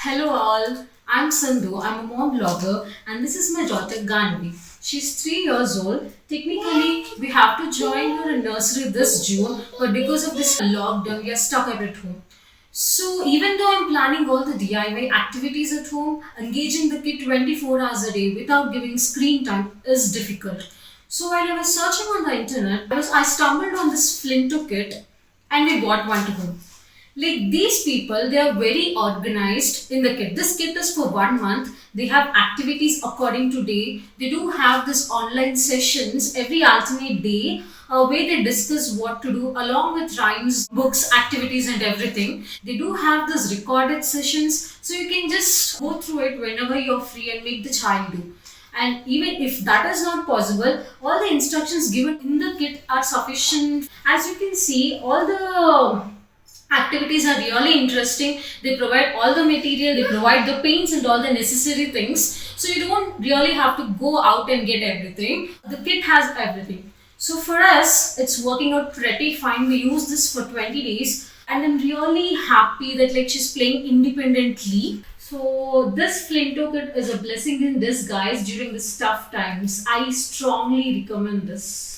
Hello all, I'm Sindhu. I'm a mom blogger and this is my daughter Ganvi. She's 3 years old. Technically, we have to join her in nursery this June, but because of this lockdown, we are stuck at home. So even though I'm planning all the DIY activities at home, engaging the kid 24 hours a day without giving screen time is difficult. So while I was searching on the internet, I stumbled on this Flinto kit and we bought one to home. Like these people, they are very organized in the kit. This kit is for 1 month. They have activities according to day. They do have this online sessions every alternate day where they discuss what to do along with rhymes, books, activities and everything. They do have this recorded sessions so you can just go through it whenever you're free and make the child do. And even if that is not possible, all the instructions given in the kit are sufficient. As you can see, all the activities are really interesting. They provide all the material, they provide the paints and all the necessary things. So you don't really have to go out and get everything. The kit has everything. So for us, it's working out pretty fine. We use this for 20 days and I'm really happy that she's playing independently. So this Flinto kit is a blessing in disguise during the tough times. I strongly recommend this.